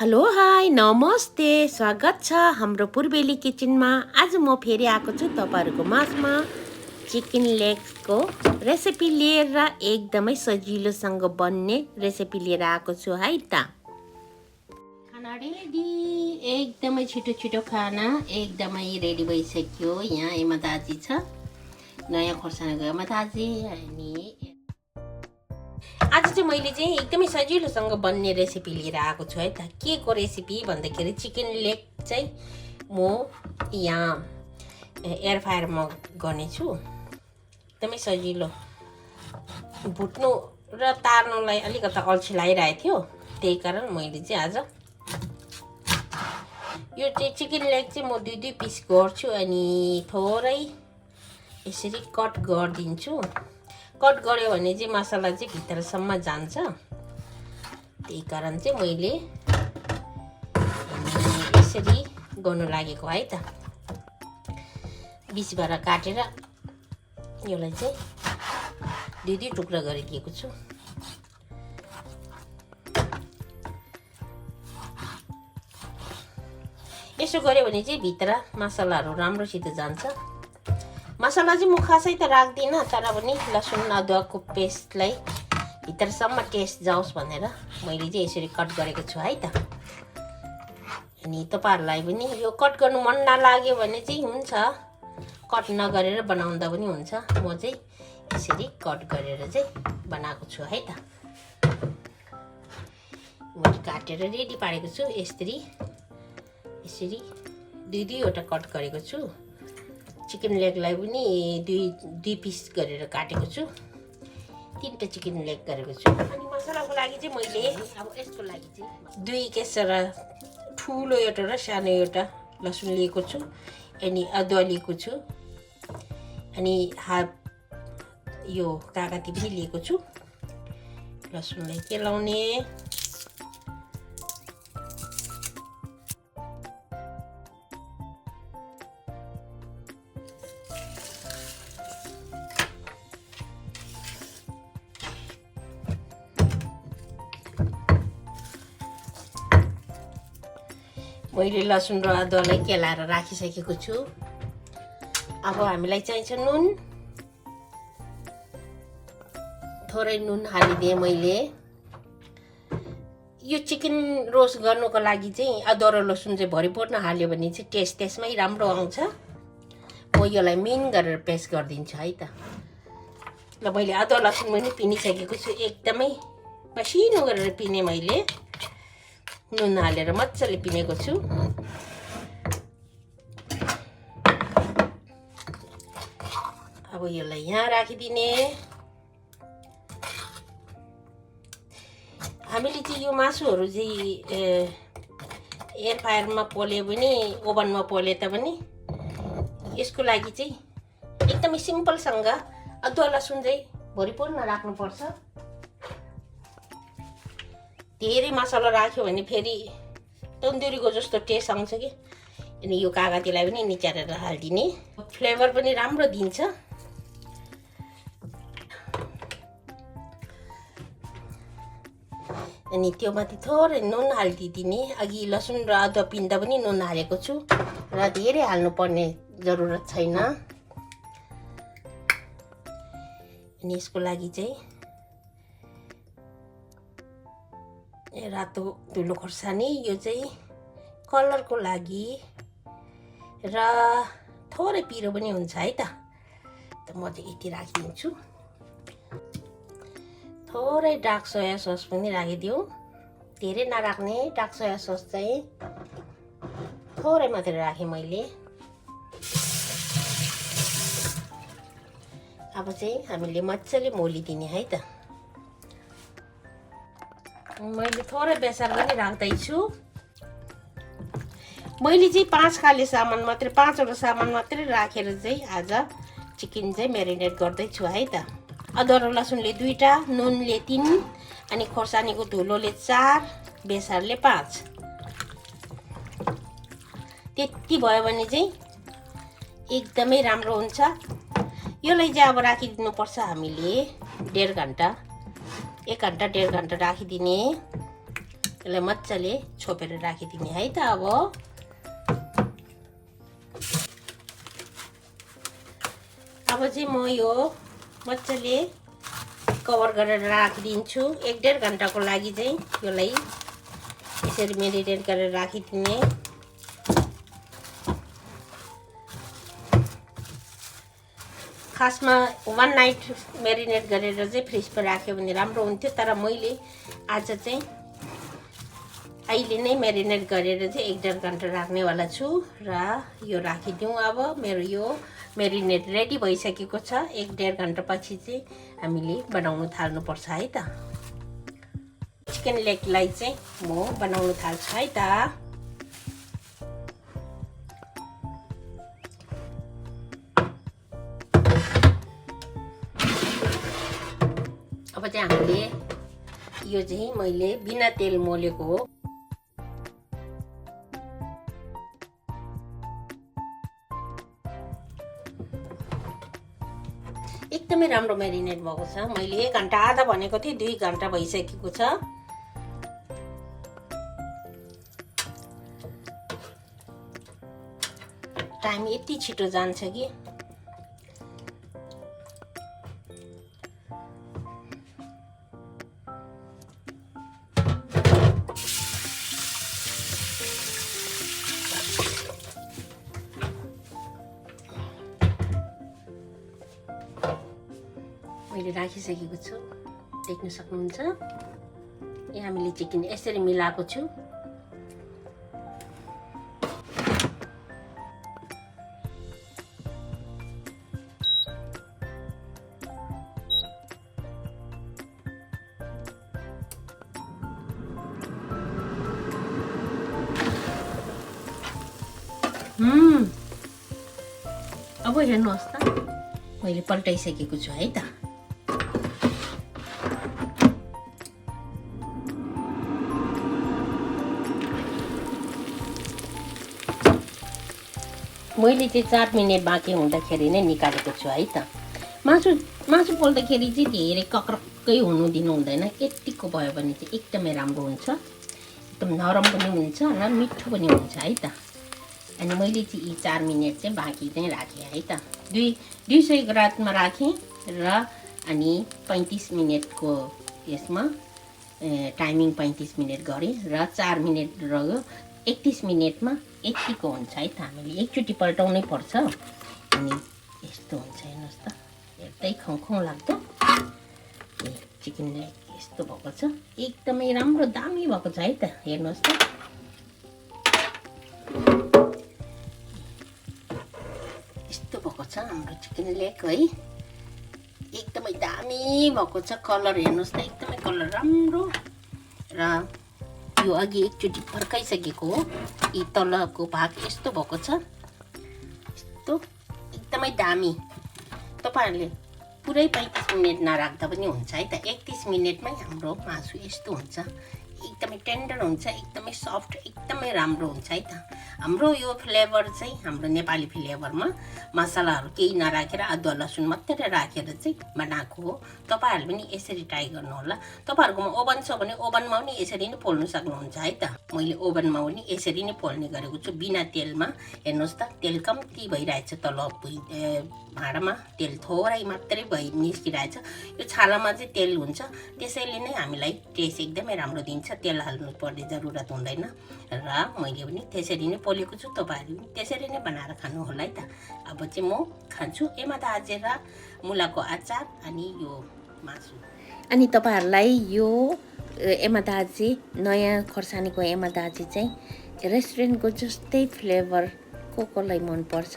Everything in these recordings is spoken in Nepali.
हेलो हाई नमस्ते स्वागत छ हाम्रो पूर्वेली किचनमा। आज म फेरि आएको छु तपाईहरुको माझमा चिकन लेग्सको रेसिपी लिएर। एकदमै सजिलोसँग बन्ने रेसिपी लिएर आएको छु है त। खाना रेडी, एकदमै छिटो छिटो खाना एकदमै रेडी भइसक्यो। यहाँ एमा दाजी छ, नयाँ खोर्सानीको एमा दाजी। अनि आज चाहिँ मैले चाहिँ एकदमै सजिलोसँग बन्ने रेसिपी लिएर आएको छु है त। के को रेसिपी भन्दाखेरि चिकन लेग चाहिँ म यहाँ एयर फ्रायरमा गर्नेछु। एकदमै सजिलो, भुट्नु र तार्नुलाई अलिकति अल्छी लागिरहेको थियो, त्यही कारण मैले चाहिँ आज यो चाहिँ चिकन लेग चाहिँ म दुई दुई पिस गर्छु अनि थोरै यसरी कट गरिदिन्छु। कट गर्यो भने चाहिँ मसला चाहिँ भित्रसम्म जान्छ, त्यही कारण चाहिँ मैले यसरी गर्नु लागेको है त। बिचबाट काटेर यसलाई चाहिँ दुई दुई टुक्रा गरिदिएको छु। यसो गर्यो भने चाहिँ भित्र मसलाहरू राम्रोसित जान्छ। मसला चाहिँ म खासै त राख्दिनँ, तर पनि लसुन अदुवाको पेस्टलाई भित्रसम्म टेस्ट जाओस् भनेर मैले चाहिँ यसरी कट गरेको छु है त। अनि तपाईहरुलाई पनि यो कट गर्नु मन नलाग्यो भने चाहिँ हुन्छ, कट नगरेर बनाउँदा पनि हुन्छ। म चाहिँ यसरी कट गरेर चाहिँ बनाएको छु है त। मैले काटेर रेडी पारेको छु। यसरी दुई दुईवटा कट गरेको छु। चिकन लेगलाई पनि दुई पिस गरेर काटेको छु। तीनटा चिकन लेग गरेको छु। अनि मसलाको लागि चाहिँ मैले अब यसको लागि चाहिँ दुई केसरा ठुलो एउटा र सानो एउटा लसुन लिएको छु। अनि अदुवा लिएको छु। अनि हाफ यो कागती पनि लिएको छु। लसुनलाई केलाउने, मैले लसुन र अदुवालाई केलाएर राखिसकेको छु। अब हामीलाई चाहिन्छ नुन। थोरै नुन हालिदिएँ मैले। यो चिकन रोस्ट गर्नुको लागि चाहिँ अदुवा र लसुन चाहिँ भरिपूर्ण हाल्यो भने चाहिँ टेस्ट त्यसमै राम्रो आउँछ। म यसलाई मिन गरेर पेस्ट गरिदिन्छु है त। ल मैले अदुवा लसुन पनि पिनिसकेको छु। एकदमै मसिनो गरेर पिने मैले। नुन हालेर मजाले पिनेको छु। अब यसलाई यहाँ राखिदिने। हामीले चाहिँ यो मासुहरू चाहिँ एयर फ्रायरमा पोले पनि ओभनमा पोले तापनि यसको लागि चाहिँ एकदमै सिम्पलसँग अदुवा लसुन चाहिँ भरिपूर्ण राख्नुपर्छ। धेरै मसला राख्यो भने फेरि तन्दुरीको जस्तो टेस्ट आउँछ कि। अनि यो कागतीलाई पनि निचारेर हालिदिने, फ्लेभर पनि राम्रो दिन्छ। अनि त्यो माथि थोरै नुन हालिदिने। अघि लसुन र अदुवा पिन्दा पनि नुन हालेको छु र धेरै हाल्नुपर्ने जरुरत छैन। अनि यसको लागि चाहिँ रातो धुलो खोर्सानी, यो चाहिँ कलरको लागि र थोरै पिरो पनि हुन्छ है त। म चाहिँ यति राखिदिन्छु। थोरै डार्क सोया सस पनि राखिदिउँ, धेरै नराख्ने। डार्क सोया सस चाहिँ थोरै मात्रै राखेँ मैले। अब चाहिँ हामीले मजाले मोलिदिने है त। मैले थोरै बेसार पनि राख्दैछु। मैले चाहिँ 5 खाले सामान मात्रै, 5वटा सामान मात्रै राखेर चाहिँ आज चिकन चाहिँ म्यारिनेट गर्दैछु है त। अदुवा र लसुनले 2टा, नुनले 3, अनि खोर्सानीको धुलोले 4, बेसारले 5। त्यति भयो भने चाहिँ एकदमै राम्रो हुन्छ। यसलाई चाहिँ अब राखिदिनुपर्छ हामीले 1.5 घन्टा, 1 घन्टा 1.5 घन्टा राखिदिने। यसलाई मजाले छोपेर राखिदिने है त। अब चाहिँ म यो मजाले कभर गरेर राखिदिन्छु। 1-1.5 घन्टाको लागि चाहिँ यसलाई यसरी मेरिनेट गरेर राखिदिने। खासमा 1 नाइट मेरिनेट गरेर चाहिँ फ्रिजमा राख्यो भने राम्रो हुन्थ्यो, तर मैले आज चाहिँ अहिले नै मेरिनेट गरेर चाहिँ 1-1.5 घन्टा राख्नेवाला छु र यो राखिदिउँ। अब मेरो यो मेरिनेट रेडी भइसकेको छ। 1-1.5 घन्टा पछि चाहिँ हामीले बनाउन थाल्नुपर्छ है त। चिकन लेगलाई चाहिँ म बनाउन थाल्छु है त। अब चाहिँ हामीले यो चाहिँ मैले बिना तेल मोलेको हो। एकदमै राम्रो मेरिनेट भएको छ। मैले 1 घन्टा आधा भनेको थिएँ, 2 घन्टा भइसकेको छ। टाइम यति छिटो जान्छ कि। मैले राखिसकेको छु, देख्न सक्नुहुन्छ। यहाँ हामीले चिकन यसरी मिलाएको छु। अब हेर्नुहोस् त, मैले पल्टाइसकेको छु है त। मैले चाहिँ 4 मिनेट बाँकी हुँदाखेरि नै निकालेको छु है त। मासु पोल्दाखेरि चाहिँ धेरै कक्रक्कै हुनु दिनु हुँदैन। यतिको भयो भने चाहिँ एकदमै राम्रो हुन्छ, एकदम नरम पनि हुन्छ र मिठो पनि हुन्छ है त। अनि मैले चाहिँ यी 4 मिनेट चाहिँ बाँकी चाहिँ राखेँ है त। 200 ग्राममा राखेँ र अनि 35 मिनेटको यसमा टाइमिङ 35 मिनेट गरेँ र 4 मिनेट रह्यो। 31 मिनेटमा यतिको हुन्छ है त। हामीले एकचोटि पल्टाउनै पर्छ। अनि यस्तो हुन्छ, हेर्नुहोस् त, हेर्दै खौँ लाग्दो चिकन लेग यस्तो भएको छ। एकदमै राम्रो दामी भएको छ है त। हेर्नुहोस् त, यस्तो भएको छ हाम्रो चिकन लेग है। एकदमै दामी भएको छ। कलर हेर्नुहोस् त, एकदमै कलर राम्रो। र यो अघि एकचोटि फर्काइसकेको हो। यी तलको भाग यस्तो भएको छ, यस्तो एकदमै दामी। तपाईँहरूले पुरै 35 मिनेट नराख्दा पनि हुन्छ है त। 31 मिनेटमै हाम्रो मासु यस्तो हुन्छ। एकदमै टेन्डर हुन्छ, एकदमै सफ्ट, एकदमै राम्रो हुन्छ है त। हाम्रो यो फ्लेभर चाहिँ हाम्रो नेपाली फ्लेभरमा मसलाहरू केही नराखेर अदुवा लसुन मात्रै राखेर चाहिँ बनाएको हो। तपाईँहरूले पनि यसरी ट्राई गर्नुहोला। तपाईँहरूकोमा ओभन छ भने ओभनमा पनि यसरी नै पोल्नु सक्नुहुन्छ है त। मैले ओभनमा पनि यसरी नै पोल्ने गरेको छु, बिना तेलमा। हेर्नुहोस् त, तेल कम्ती भइरहेछ तल भाँडामा, तेल थोरै मात्रै निस्किरहेछ। यो छालामा चाहिँ तेल हुन्छ, त्यसैले नै हामीलाई टेस्ट एकदमै राम्रो दिन्छ। तेल हाल्नु पर्ने जरुरत हुँदैन र मैले पनि त्यसरी नै पोलेको छु। तपाईँहरू पनि त्यसरी नै बनाएर खानु होला है त। अब चाहिँ म खान्छु एमादाजे र मुलाको अचार अनि यो मासु। अनि तपाईँहरूलाई यो एमादाजे, नयाँ खोर्सानीको एमादाजे चाहिँ रेस्टुरेन्टको जस्तै फ्लेभर कसलाई मनपर्छ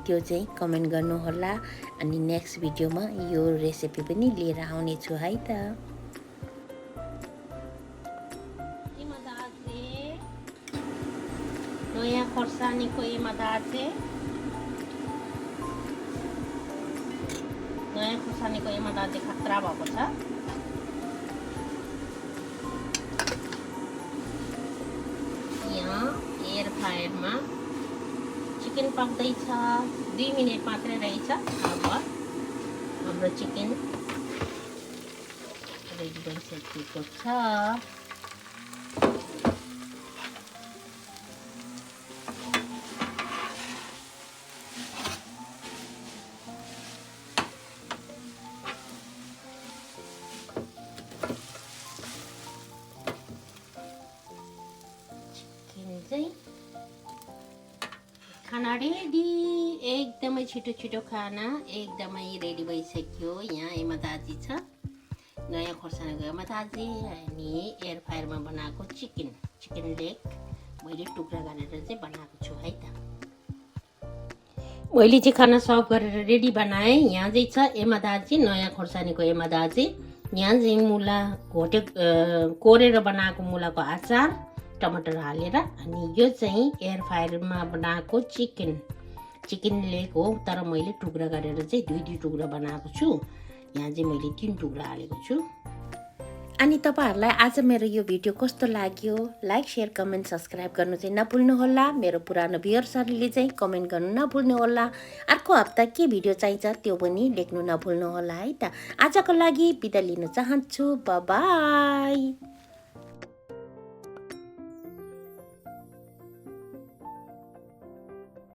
त्यो चाहिँ कमेन्ट गर्नुहोला। अनि नेक्स्ट भिडियोमा यो रेसिपी पनि लिएर आउने छु है त। नयाँ खोर्सानीको एमादाजे, नयाँ खोर्सानीको एमादाजे खतरा भएको छ। यहाँ एयर फ्रायरमा चिकन पक्दैछ, 2 मिनेट मात्रै रहेछ। अब हाम्रो चिकन रेडी भइसकेको छ। चाहिँ खाना रेडी, एकदमै छिटो छिटो खाना एकदमै रेडी भइसक्यो। यहाँ एमा दाजी छ, नयाँ खोर्सानीको एमा दाजी, अनि एयर फ्रायरमा बनाएको चिकन लेग मैले टुक्रा गरेर चाहिँ बनाएको छु है त। मैले चाहिँ खाना सर्भ गरेर रेडी बनाएँ। यहाँ चाहिँ छ एमा दाजी, नयाँ खोर्सानीको एमा दाजी। यहाँ चाहिँ मुला कोरेर बनाएको मुलाको अचार, टमाटर हालेर, अनि यो चाहिँ एयर फ्रायरमा बनाएको चिकन लेग हो, तर मैले टुक्रा गरेर चाहिँ दुई टुक्रा बनाएको छु। यहाँ चाहिँ मैले 3 टुक्रा हालेको छु। अनि तपाईहरुलाई आज मेरो यो भिडियो कस्तो लाग्यो, लाइक शेयर कमेन्ट सब्स्क्राइब गर्नु चाहिँ नभुल्नुहोला। मेरो पुरानो भ्युअर्सहरुले चाहिँ कमेन्ट गर्नु नभुल्नुहोला। अर्को हप्ता के भिडियो चाहिन्छ त्यो पनि लेख्नु नभुल्नुहोला है त। आजको लागि बिदा लिन चाहन्छु। Bye bye.